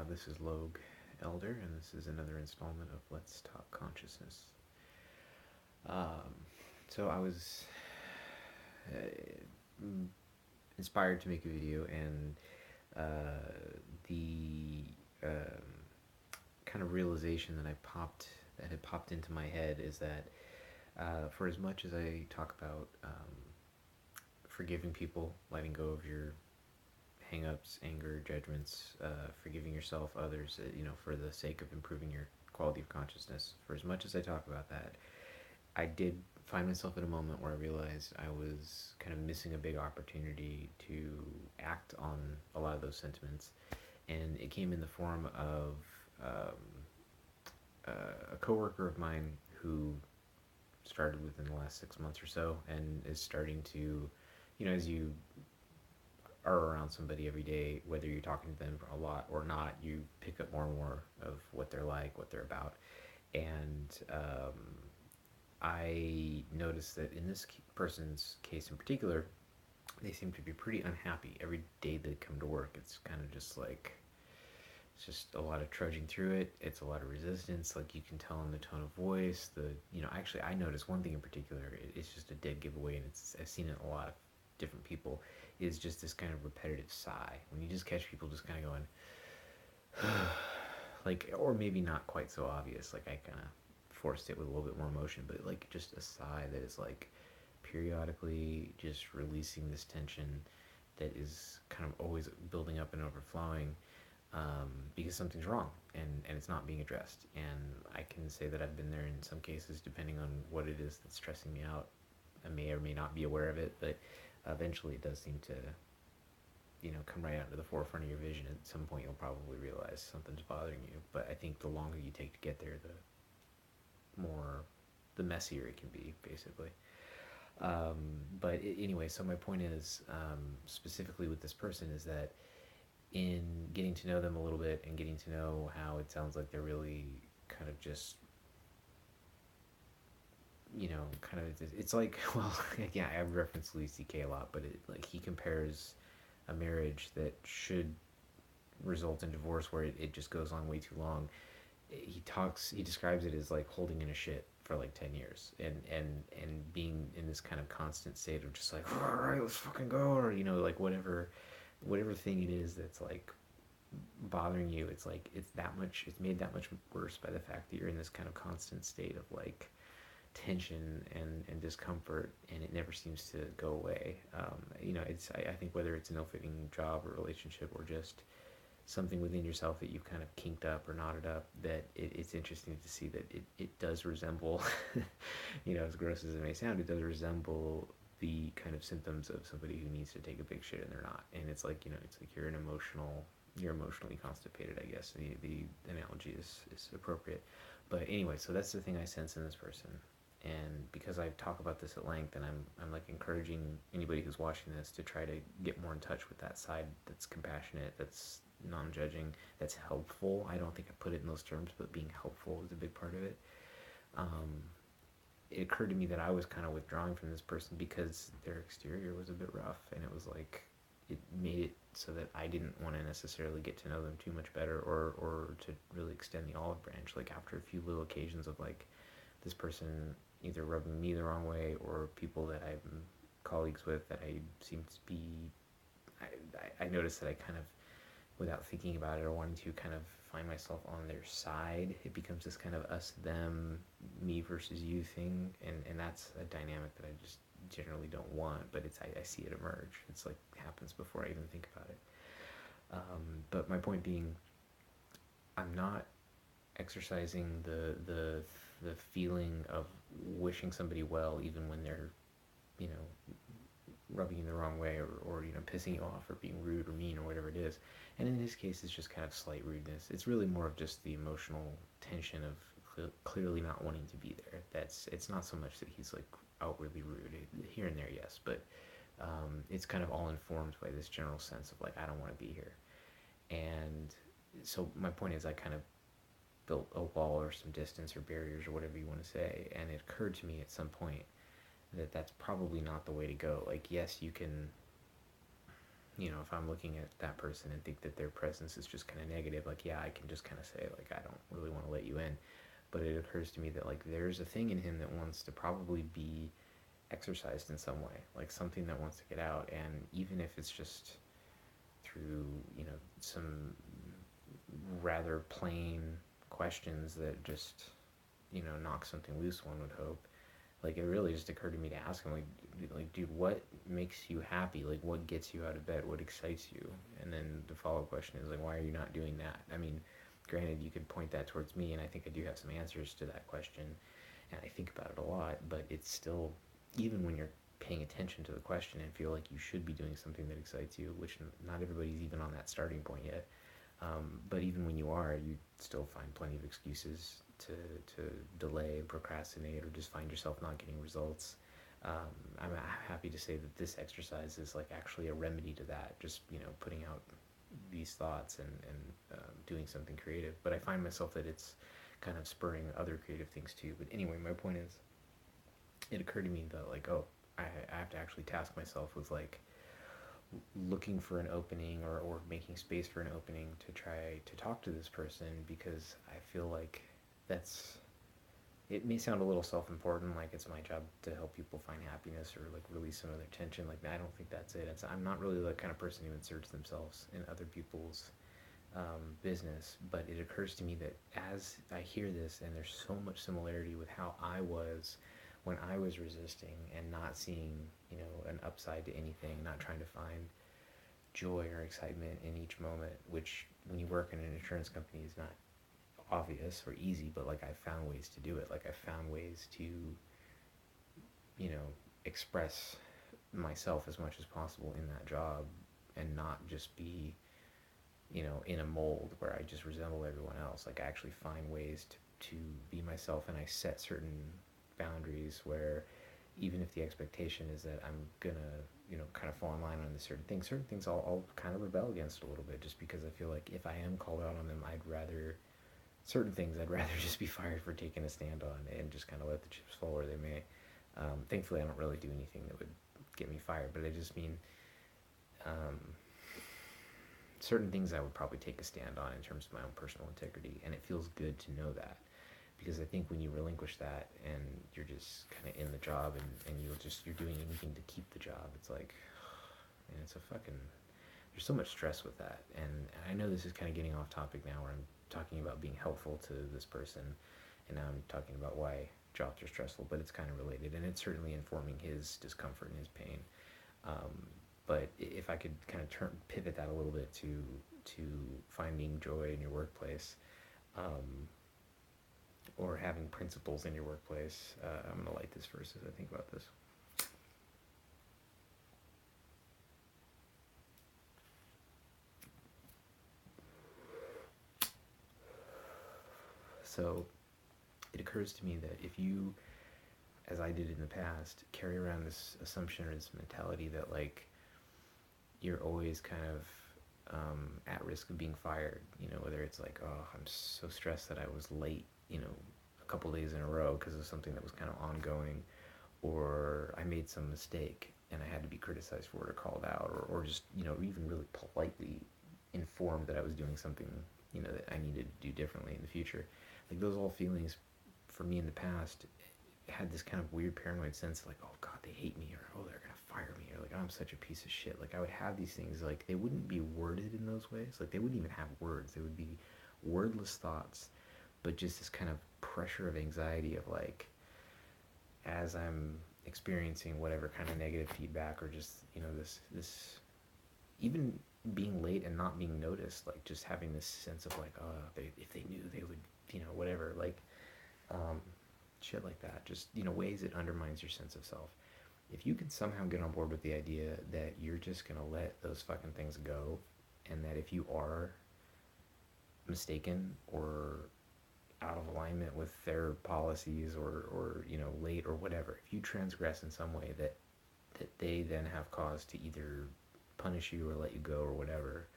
This is Logue Elder, and this is another installment of Let's Talk Consciousness. Um, I was uh, inspired to make a video, and the kind of realization that had popped into my head is that for as much as I talk about forgiving people, letting go of your hangups, anger, judgments, forgiving yourself, others, for the sake of improving your quality of consciousness. For as much as I talk about that, I did find myself in a moment where I realized I was kind of missing a big opportunity to act on a lot of those sentiments. And it came in the form of a coworker of mine who started within the last 6 months or so and is starting to, as you are around somebody every day, whether you're talking to them a lot or not, you pick up more and more of what they're like, what they're about. And I noticed that in this person's case in particular, they seem to be pretty unhappy every day they come to work. It's kind of just like, it's just a lot of trudging through it. It's a lot of resistance. Like you can tell in the tone of voice. Actually, I noticed one thing in particular. It's just a dead giveaway, and I've seen it in a lot of different people. Is just this kind of repetitive sigh when you just catch people just kind of going, like, or maybe not quite so obvious. Like I kind of forced it with a little bit more emotion, but like just a sigh that is like periodically just releasing this tension that is kind of always building up and overflowing because something's wrong and it's not being addressed. And I can say that I've been there in some cases, depending on what it is that's stressing me out. I may or may not be aware of it, but eventually it does seem to, come right out to the forefront of your vision. At some point, you'll probably realize something's bothering you. But I think the longer you take to get there, the messier it can be, basically. Anyway, so my point is, specifically with this person, is that in getting to know them a little bit and getting to know how it sounds like they're really kind of just, it's like, well, yeah, I reference Louis C.K. a lot, but like he compares a marriage that should result in divorce where it just goes on way too long. He describes it as like holding in a shit for like 10 years and being in this kind of constant state of just like, all right, let's fucking go, or like whatever thing it is that's like bothering you. It's like it's made that much worse by the fact that you're in this kind of constant state of like tension and discomfort, and it never seems to go away. I think whether it's an ill-fitting job or relationship or just something within yourself that you've kind of kinked up or knotted up, that it's interesting to see that it does resemble, as gross as it may sound, it does resemble the kind of symptoms of somebody who needs to take a big shit and they're not. And it's like, it's like you're emotionally constipated, I guess. The analogy is appropriate. But anyway, so that's the thing I sense in this person. And because I talk about this at length, and I'm like encouraging anybody who's watching this to try to get more in touch with that side that's compassionate, that's non-judging, that's helpful. I don't think I put it in those terms, but being helpful is a big part of it. It occurred to me that I was kind of withdrawing from this person because their exterior was a bit rough, and it was like it made it so that I didn't want to necessarily get to know them too much better, or to really extend the olive branch. Like after a few little occasions of like this person either rubbing me the wrong way, or people that I'm colleagues with that I seem to be, I noticed that I kind of, without thinking about it or wanting to, kind of find myself on their side. It becomes this kind of us, them, me versus you thing, and that's a dynamic that I just generally don't want, but I see it emerge. It's like happens before I even think about it. But my point being, I'm not exercising the feeling of wishing somebody well, even when they're, you know, rubbing you the wrong way, or pissing you off or being rude or mean or whatever it is. And in his case, it's just kind of slight rudeness. It's really more of just the emotional tension of clearly not wanting to be there. It's not so much that he's like outwardly rude. Here and there, yes, but it's kind of all informed by this general sense of like, I don't want to be here. And so my point is, I kind of built a wall or some distance or barriers or whatever you want to say, and it occurred to me at some point that that's probably not the way to go. Like, yes, you can if I'm looking at that person and think that their presence is just kind of negative, like, yeah, I can just kind of say, like, I don't really want to let you in. But it occurs to me that, like, there's a thing in him that wants to probably be exercised in some way, like something that wants to get out. And even if it's just through, some rather plain questions that just, knock something loose, one would hope. Like, it really just occurred to me to ask him, like, dude, what makes you happy? Like, what gets you out of bed? What excites you? And then the follow-up question is, like, why are you not doing that? I mean, granted, you could point that towards me, and I think I do have some answers to that question, and I think about it a lot, but it's still, even when you're paying attention to the question and feel like you should be doing something that excites you, which not everybody's even on that starting point yet. But even when you are, you still find plenty of excuses to delay and procrastinate, or just find yourself not getting results. I'm happy to say that this exercise is like actually a remedy to that. Just putting out these thoughts and doing something creative. But I find myself that it's kind of spurring other creative things too. But anyway, my point is, it occurred to me that, like, oh, I have to actually task myself with, like, looking for an opening, or making space for an opening to try to talk to this person, because I feel like that's, it may sound a little self-important, like it's my job to help people find happiness or like release some of their tension. Like, I don't think that's it. I'm not really the kind of person who inserts themselves in other people's business, but it occurs to me that as I hear this, and there's so much similarity with how I was when I was resisting and not seeing, an upside to anything, not trying to find joy or excitement in each moment, which when you work in an insurance company is not obvious or easy, but like I found ways to do it. Like I found ways to, express myself as much as possible in that job, and not just be, in a mold where I just resemble everyone else. Like I actually find ways to be myself, and I set certain boundaries where, even if the expectation is that I'm gonna, kind of fall in line on the certain things I'll kind of rebel against a little bit, just because I feel like if I am called out on them, certain things I'd rather just be fired for taking a stand on, and just kind of let the chips fall where they may. Thankfully, I don't really do anything that would get me fired, but I just mean, certain things I would probably take a stand on in terms of my own personal integrity, and it feels good to know that, because I think when you relinquish that and you're just kind of in the job, and you're doing anything to keep the job, it's like, man, it's a fucking, there's so much stress with that. And I know this is kind of getting off topic now, where I'm talking about being helpful to this person, and now I'm talking about why jobs are stressful, but it's kind of related, and it's certainly informing his discomfort and his pain. But if I could kind of pivot that a little bit to finding joy in your workplace, or having principles in your workplace, I'm gonna light this first as I think about this. So it occurs to me that if you, as I did in the past, carry around this assumption or this mentality that, like, you're always kind of at risk of being fired, whether it's like, oh, I'm so stressed that I was late, a couple days in a row because of something that was kind of ongoing, or I made some mistake and I had to be criticized for it or called out, or just, even really politely informed that I was doing something, that I needed to do differently in the future. Like, those all feelings for me in the past had this kind of weird paranoid sense, like, oh god, they hate me, or oh, they're gonna fire me, or like, I'm such a piece of shit. Like, I would have these things, like, they wouldn't be worded in those ways, like they wouldn't even have words, they would be wordless thoughts, but just this kind of pressure of anxiety of, like, as I'm experiencing whatever kind of negative feedback, or just, this even being late and not being noticed, like, just having this sense of, like, oh, if they knew, they would, whatever, like, shit like that. Just, ways it undermines your sense of self. If you can somehow get on board with the idea that you're just gonna let those fucking things go, and that if you are mistaken or out of alignment with their policies, or late or whatever, if you transgress in some way that they then have cause to either punish you or let you go or whatever,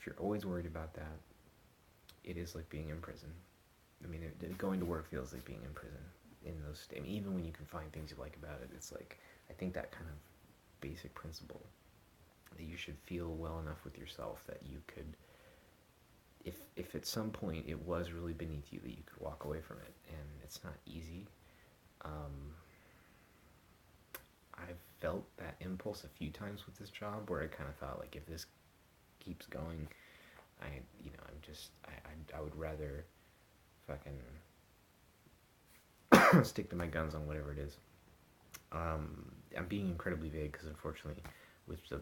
if you're always worried about that, it is like being in prison. I mean, going to work feels like being in prison in those. I mean, even when you can find things you like about it, it's like I think that kind of basic principle that you should feel well enough with yourself that you could, if at some point it was really beneath you, that you could walk away from it. And it's not easy. Um, I've felt that impulse a few times with this job where I kind of thought like if this keeps going, I would rather fucking stick to my guns on whatever it is. I'm being incredibly vague because unfortunately, with the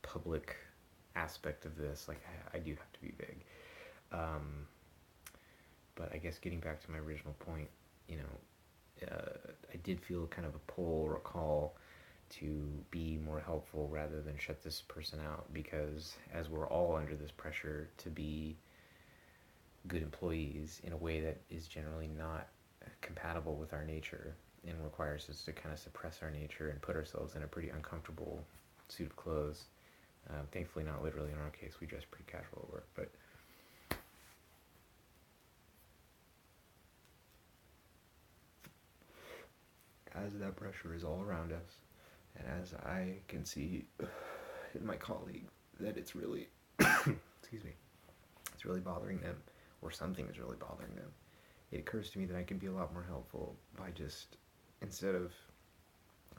public aspect of this, like I do have to be vague. Um, but I guess getting back to my original point, you know, I did feel kind of a pull or a call to be more helpful rather than shut this person out, because as we're all under this pressure to be good employees in a way that is generally not compatible with our nature and requires us to kind of suppress our nature and put ourselves in a pretty uncomfortable suit of clothes. Thankfully, not literally in our case, we dress pretty casual at work, but as that pressure is all around us, and as I can see in my colleague that it's really, excuse me, it's really bothering them, or something is really bothering them, it occurs to me that I can be a lot more helpful by just, instead of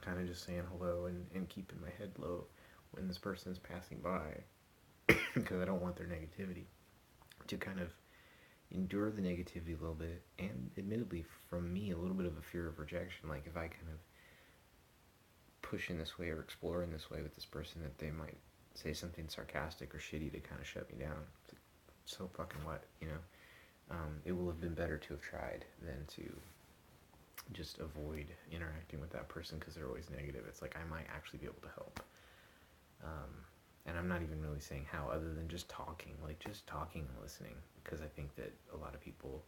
kind of just saying hello and keeping my head low when this person is passing by, because I don't want their negativity, to kind of endure the negativity a little bit, and admittedly from me a little bit of a fear of rejection. Like if I kind of push in this way or explore in this way with this person, that they might say something sarcastic or shitty to kind of shut me down. It's like, so fucking what, you know? It will have been better to have tried than to just avoid interacting with that person because they're always negative. It's like I might actually be able to help. And I'm not even really saying how, other than just talking, like just talking and listening, because I think that a lot of people,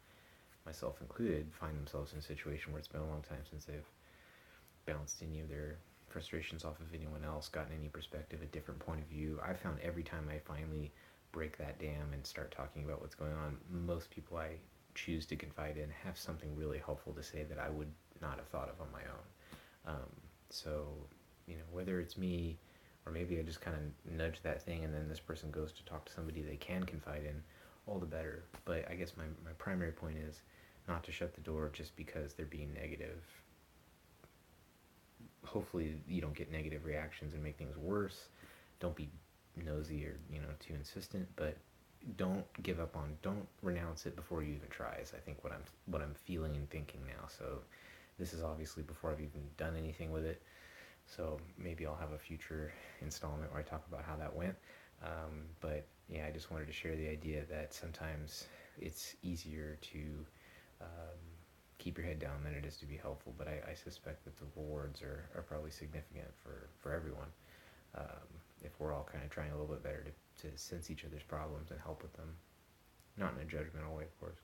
myself included, find themselves in a situation where it's been a long time since they've bounced any of their frustrations off of anyone else, gotten any perspective, a different point of view. I found every time I finally break that dam and start talking about what's going on, most people I choose to confide in have something really helpful to say that I would not have thought of on my own. So, you know, whether it's me or maybe I just kind of nudge that thing and then this person goes to talk to somebody they can confide in, all the better. But I guess my primary point is not to shut the door just because they're being negative. Hopefully you don't get negative reactions and make things worse. Don't be nosy or, you know, too insistent, but don't give up on, don't renounce it before you even try, is I think what I'm feeling and thinking now. So this is obviously before I've even done anything with it. So maybe I'll have a future installment where I talk about how that went. But yeah, I just wanted to share the idea that sometimes it's easier to um, keep your head down than it is to be helpful. But I suspect that the rewards are probably significant for everyone, if we're all kind of trying a little bit better to sense each other's problems and help with them. Not in a judgmental way, of course.